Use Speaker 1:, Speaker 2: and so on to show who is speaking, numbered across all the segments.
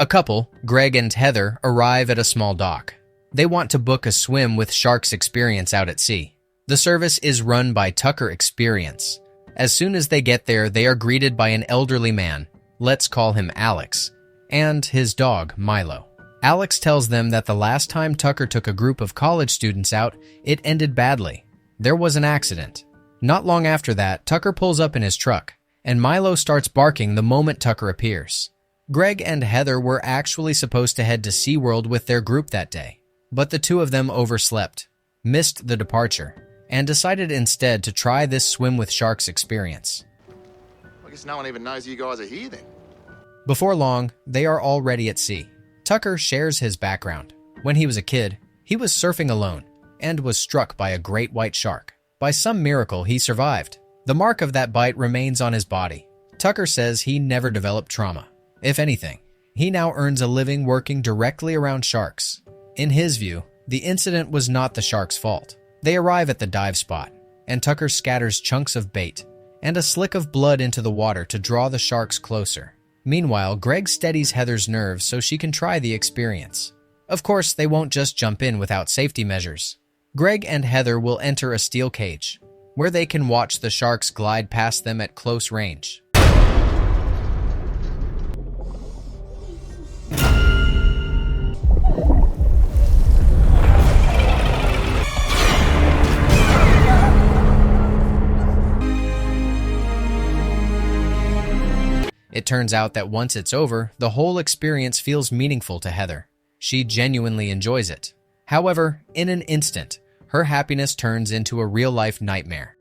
Speaker 1: A couple, Greg and Heather, arrive at a small dock. They want to book a swim with Sharks Experience out at sea. The service is run by Tucker Experience. As soon as they get there, they are greeted by an elderly man, let's call him Alex, and his dog, Milo. Alex tells them that the last time Tucker took a group of college students out, it ended badly. There was an accident. Not long after that, Tucker pulls up in his truck, and Milo starts barking the moment Tucker appears. Greg and Heather were actually supposed to head to SeaWorld with their group that day, but the two of them overslept, missed the departure, and decided instead to try this swim with sharks experience.
Speaker 2: I guess no one even knows you guys are here then.
Speaker 1: Before long, they are already at sea. Tucker shares his background. When he was a kid, he was surfing alone and was struck by a great white shark. By some miracle, he survived. The mark of that bite remains on his body. Tucker says he never developed trauma. If anything, he now earns a living working directly around sharks. In his view, the incident was not the shark's fault. They arrive at the dive spot, and Tucker scatters chunks of bait and a slick of blood into the water to draw the sharks closer. Meanwhile, Greg steadies Heather's nerves so she can try the experience. Of course, they won't just jump in without safety measures. Greg and Heather will enter a steel cage, where they can watch the sharks glide past them at close range. It turns out that once it's over, the whole experience feels meaningful to Heather. She genuinely enjoys it. However, in an instant, her happiness turns into a real-life nightmare.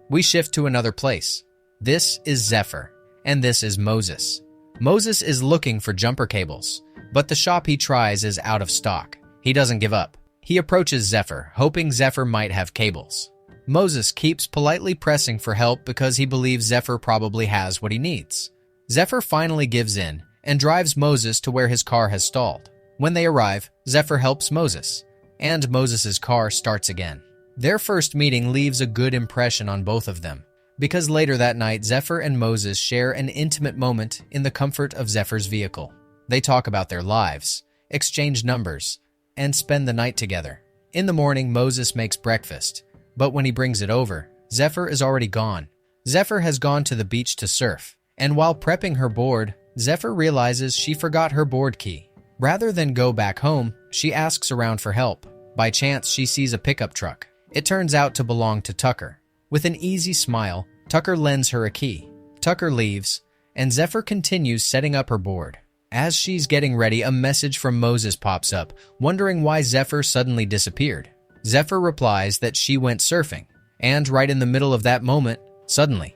Speaker 1: We shift to another place. This is Zephyr, and this is Moses. Moses is looking for jumper cables, but the shop he tries is out of stock. He doesn't give up. He approaches Zephyr, hoping Zephyr might have cables. Moses keeps politely pressing for help because he believes Zephyr probably has what he needs. Zephyr finally gives in and drives Moses to where his car has stalled. When they arrive, Zephyr helps Moses, and Moses' car starts again. Their first meeting leaves a good impression on both of them, because later that night, Zephyr and Moses share an intimate moment in the comfort of Zephyr's vehicle. They talk about their lives, exchange numbers, and spend the night together. In the morning, Moses makes breakfast, but when he brings it over, Zephyr is already gone. Zephyr has gone to the beach to surf, and while prepping her board, Zephyr realizes she forgot her board key. Rather than go back home, she asks around for help. By chance, she sees a pickup truck. It turns out to belong to Tucker. With an easy smile, Tucker lends her a key. Tucker leaves, and Zephyr continues setting up her board. As she's getting ready, a message from Moses pops up, wondering why Zephyr suddenly disappeared. Zephyr replies that she went surfing, and right in the middle of that moment, suddenly,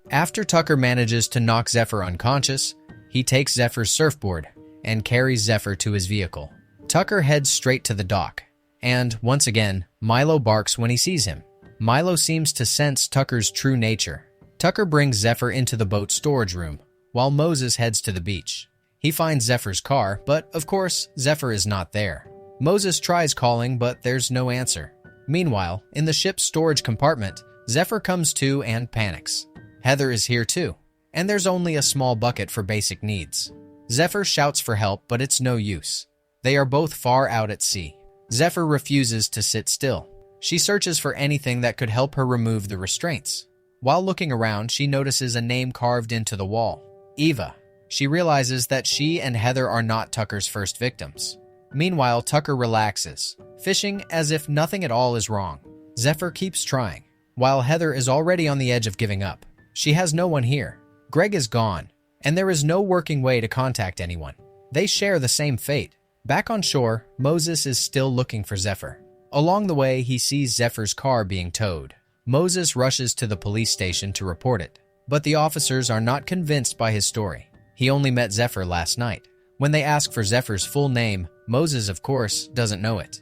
Speaker 1: after Tucker manages to knock Zephyr unconscious, he takes Zephyr's surfboard and carries Zephyr to his vehicle. Tucker heads straight to the dock, and once again, Milo barks when he sees him. Milo seems to sense Tucker's true nature. Tucker brings Zephyr into the boat's storage room, while Moses heads to the beach. He finds Zephyr's car, but of course, Zephyr is not there. Moses tries calling, but there's no answer. Meanwhile, in the ship's storage compartment, Zephyr comes to and panics. Heather is here too, and there's only a small bucket for basic needs. Zephyr shouts for help, but it's no use. They are both far out at sea. Zephyr refuses to sit still. She searches for anything that could help her remove the restraints. While looking around, she notices a name carved into the wall, Eva. She realizes that she and Heather are not Tucker's first victims. Meanwhile, Tucker relaxes, fishing as if nothing at all is wrong. Zephyr keeps trying, while Heather is already on the edge of giving up. She has no one here. Greg is gone, and there is no working way to contact anyone. They share the same fate. Back on shore, Moses is still looking for Zephyr. Along the way, he sees Zephyr's car being towed. Moses rushes to the police station to report it, but the officers are not convinced by his story. He only met Zephyr last night. When they ask for Zephyr's full name, Moses, of course, doesn't know it.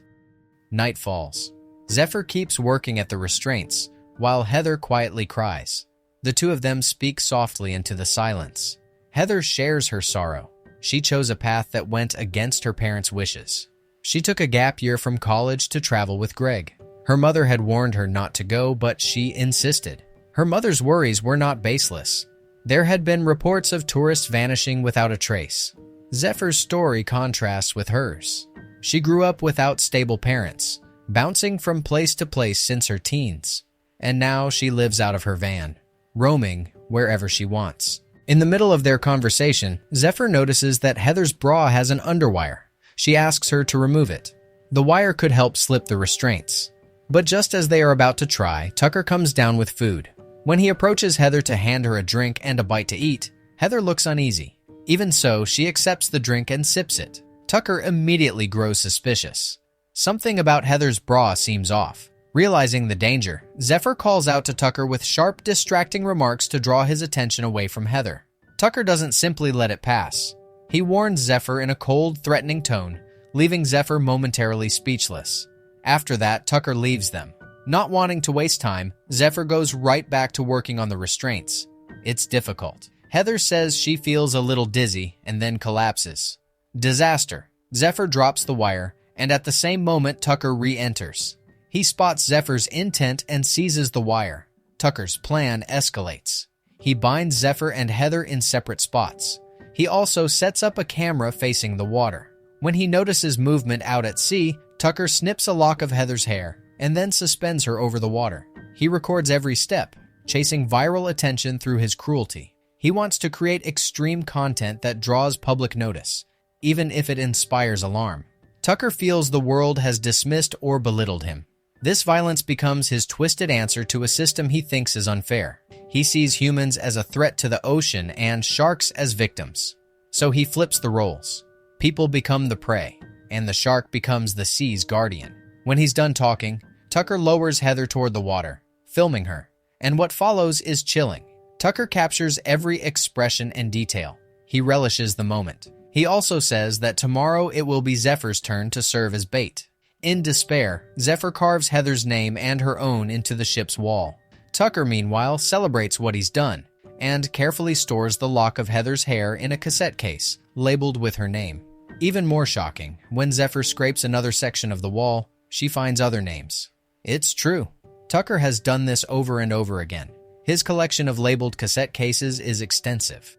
Speaker 1: Night falls. Zephyr keeps working at the restraints, while Heather quietly cries. The two of them speak softly into the silence. Heather shares her sorrow. She chose a path that went against her parents' wishes. She took a gap year from college to travel with Greg. Her mother had warned her not to go, but she insisted. Her mother's worries were not baseless. There had been reports of tourists vanishing without a trace. Zephyr's story contrasts with hers. She grew up without stable parents, bouncing from place to place since her teens. And now she lives out of her van, roaming wherever she wants. In the middle of their conversation, Zephyr notices that Heather's bra has an underwire. She asks her to remove it. The wire could help slip the restraints. But just as they are about to try, Tucker comes down with food. When he approaches Heather to hand her a drink and a bite to eat, Heather looks uneasy. Even so, she accepts the drink and sips it. Tucker immediately grows suspicious. Something about Heather's bra seems off. Realizing the danger, Zephyr calls out to Tucker with sharp, distracting remarks to draw his attention away from Heather. Tucker doesn't simply let it pass. He warns Zephyr in a cold, threatening tone, leaving Zephyr momentarily speechless. After that, Tucker leaves them. Not wanting to waste time, Zephyr goes right back to working on the restraints. It's difficult. Heather says she feels a little dizzy and then collapses. Disaster. Zephyr drops the wire, and at the same moment, Tucker re-enters. He spots Zephyr's intent and seizes the wire. Tucker's plan escalates. He binds Zephyr and Heather in separate spots. He also sets up a camera facing the water. When he notices movement out at sea, Tucker snips a lock of Heather's hair and then suspends her over the water. He records every step, chasing viral attention through his cruelty. He wants to create extreme content that draws public notice, even if it inspires alarm. Tucker feels the world has dismissed or belittled him. This violence becomes his twisted answer to a system he thinks is unfair. He sees humans as a threat to the ocean and sharks as victims. So he flips the roles. People become the prey, and the shark becomes the sea's guardian. When he's done talking, Tucker lowers Heather toward the water, filming her, and what follows is chilling. Tucker captures every expression and detail. He relishes the moment. He also says that tomorrow it will be Zephyr's turn to serve as bait. In despair, Zephyr carves Heather's name and her own into the ship's wall. Tucker, meanwhile, celebrates what he's done and carefully stores the lock of Heather's hair in a cassette case, labeled with her name. Even more shocking, when Zephyr scrapes another section of the wall, she finds other names. It's true. Tucker has done this over and over again. His collection of labeled cassette cases is extensive.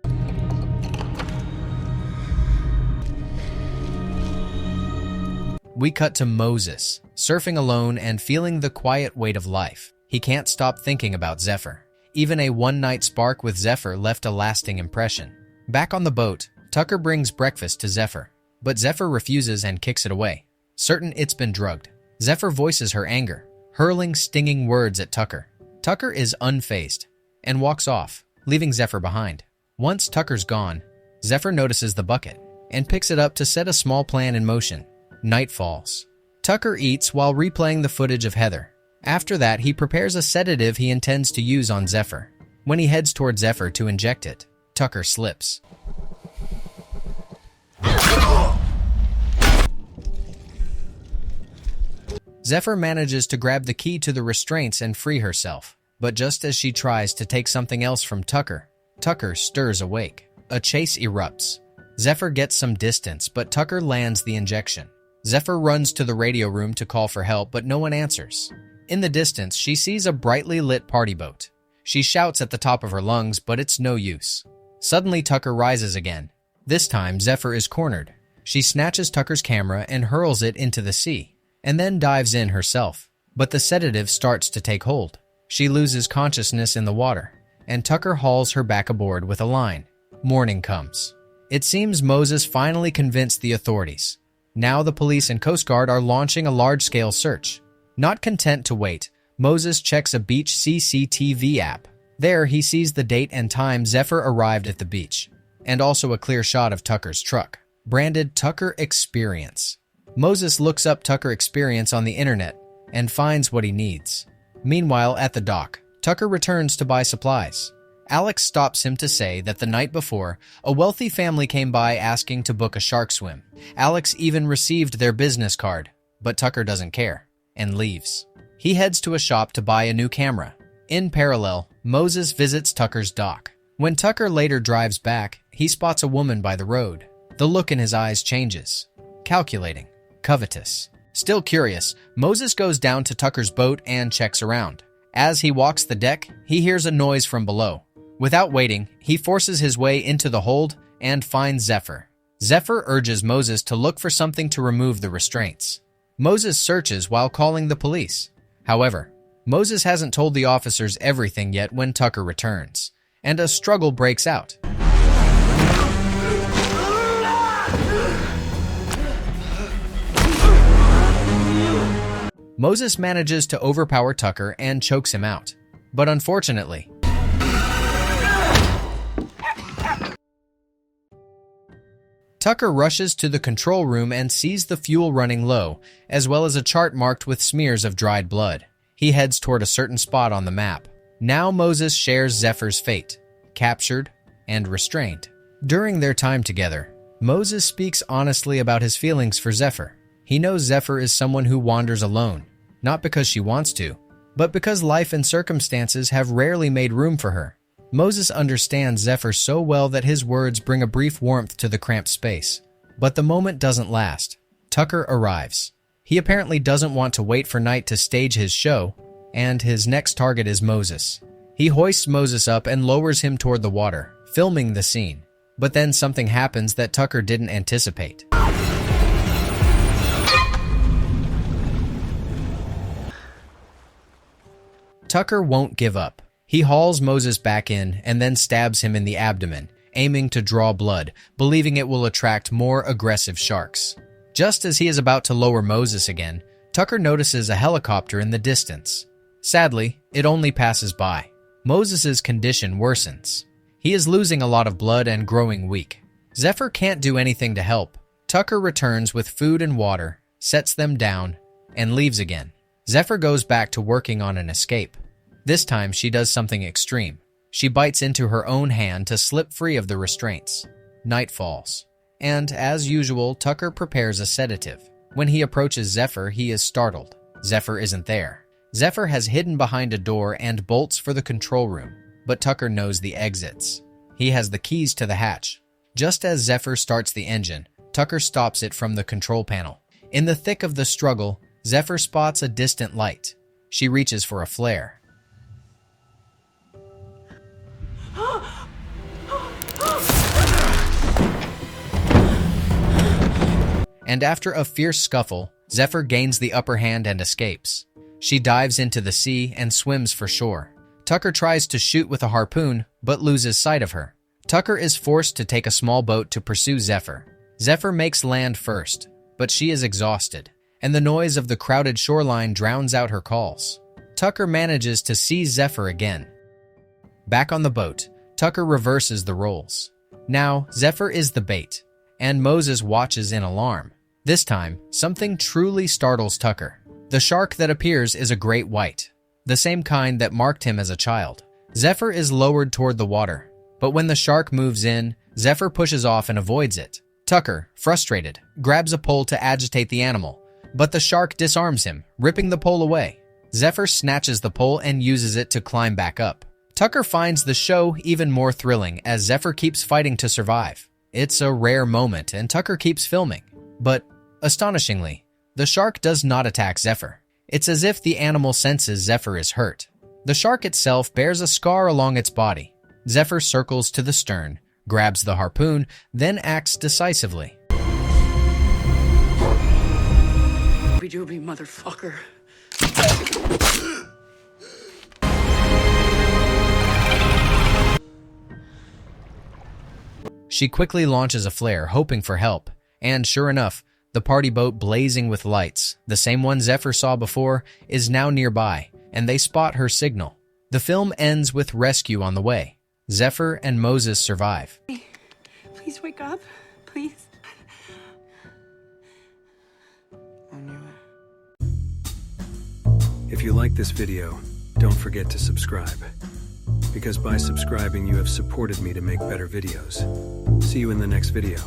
Speaker 1: We cut to Moses, surfing alone and feeling the quiet weight of life. He can't stop thinking about Zephyr. Even a one-night spark with Zephyr left a lasting impression. Back on the boat, Tucker brings breakfast to Zephyr, but Zephyr refuses and kicks it away, certain it's been drugged. Zephyr voices her anger, hurling stinging words at Tucker. Tucker is unfazed and walks off, leaving Zephyr behind. Once Tucker's gone, Zephyr notices the bucket and picks it up to set a small plan in motion. Night falls. Tucker eats while replaying the footage of Heather. After that, he prepares a sedative he intends to use on Zephyr. When he heads toward Zephyr to inject it, Tucker slips. Zephyr manages to grab the key to the restraints and free herself. But just as she tries to take something else from Tucker, Tucker stirs awake. A chase erupts. Zephyr gets some distance, but Tucker lands the injection. Zephyr runs to the radio room to call for help, but no one answers. In the distance, she sees a brightly lit party boat. She shouts at the top of her lungs, but it's no use. Suddenly, Tucker rises again. This time, Zephyr is cornered. She snatches Tucker's camera and hurls it into the sea, and then dives in herself. But the sedative starts to take hold. She loses consciousness in the water, and Tucker hauls her back aboard with a line. Morning comes. It seems Moses finally convinced the authorities. Now the police and Coast Guard are launching a large-scale search. Not content to wait, Moses checks a beach CCTV app. There, he sees the date and time Zephyr arrived at the beach, and also a clear shot of Tucker's truck, branded Tucker Experience. Moses looks up Tucker Experience on the internet and finds what he needs. Meanwhile, at the dock, Tucker returns to buy supplies. Alex stops him to say that the night before, a wealthy family came by asking to book a shark swim. Alex even received their business card, but Tucker doesn't care and leaves. He heads to a shop to buy a new camera. In parallel, Moses visits Tucker's dock. When Tucker later drives back, he spots a woman by the road. The look in his eyes changes. Calculating. covetous. Still curious, Moses goes down to Tucker's boat and checks around. As he walks the deck, he hears a noise from below. Without waiting, he forces his way into the hold and finds Zephyr. Zephyr urges Moses to look for something to remove the restraints. Moses searches while calling the police. However, Moses hasn't told the officers everything yet when Tucker returns, and a struggle breaks out. Moses manages to overpower Tucker and chokes him out, but unfortunately, Tucker rushes to the control room and sees the fuel running low, as well as a chart marked with smears of dried blood. He heads toward a certain spot on the map. Now Moses shares Zephyr's fate, captured and restrained. During their time together, Moses speaks honestly about his feelings for Zephyr. He knows Zephyr is someone who wanders alone, not because she wants to, but because life and circumstances have rarely made room for her. Moses understands Zephyr so well that his words bring a brief warmth to the cramped space. But the moment doesn't last. Tucker arrives. He apparently doesn't want to wait for night to stage his show, and his next target is Moses. He hoists Moses up and lowers him toward the water, filming the scene. But then something happens that Tucker didn't anticipate. Tucker won't give up. He hauls Moses back in and then stabs him in the abdomen, aiming to draw blood, believing it will attract more aggressive sharks. Just as he is about to lower Moses again, Tucker notices a helicopter in the distance. Sadly, it only passes by. Moses' condition worsens. He is losing a lot of blood and growing weak. Zephyr can't do anything to help. Tucker returns with food and water, sets them down, and leaves again. Zephyr goes back to working on an escape. This time, she does something extreme. She bites into her own hand to slip free of the restraints. Night falls. And, as usual, Tucker prepares a sedative. When he approaches Zephyr, he is startled. Zephyr isn't there. Zephyr has hidden behind a door and bolts for the control room, but Tucker knows the exits. He has the keys to the hatch. Just as Zephyr starts the engine, Tucker stops it from the control panel. In the thick of the struggle, Zephyr spots a distant light. She reaches for a flare. And after a fierce scuffle, Zephyr gains the upper hand and escapes. She dives into the sea and swims for shore. Tucker tries to shoot with a harpoon, but loses sight of her. Tucker is forced to take a small boat to pursue Zephyr. Zephyr makes land first, but she is exhausted, and the noise of the crowded shoreline drowns out her calls. Tucker manages to see Zephyr again. Back on the boat, Tucker reverses the roles. Now, Zephyr is the bait, and Moses watches in alarm. This time, something truly startles Tucker. The shark that appears is a great white, the same kind that marked him as a child. Zephyr is lowered toward the water, but when the shark moves in, Zephyr pushes off and avoids it. Tucker, frustrated, grabs a pole to agitate the animal, but the shark disarms him, ripping the pole away. Zephyr snatches the pole and uses it to climb back up. Tucker finds the show even more thrilling as Zephyr keeps fighting to survive. It's a rare moment, and Tucker keeps filming. But, astonishingly, the shark does not attack Zephyr. It's as if the animal senses Zephyr is hurt. The shark itself bears a scar along its body. Zephyr circles to the stern, grabs the harpoon, then acts decisively.
Speaker 3: Doobie motherfucker.
Speaker 1: She quickly launches a flare, hoping for help, and sure enough, the party boat blazing with lights, the same one Zephyr saw before, is now nearby, and they spot her signal. The film ends with rescue on the way. Zephyr and Moses survive.
Speaker 3: Please wake up, please.
Speaker 4: If you like this video, don't forget to subscribe. Because by subscribing, you have supported me to make better videos. See you in the next video.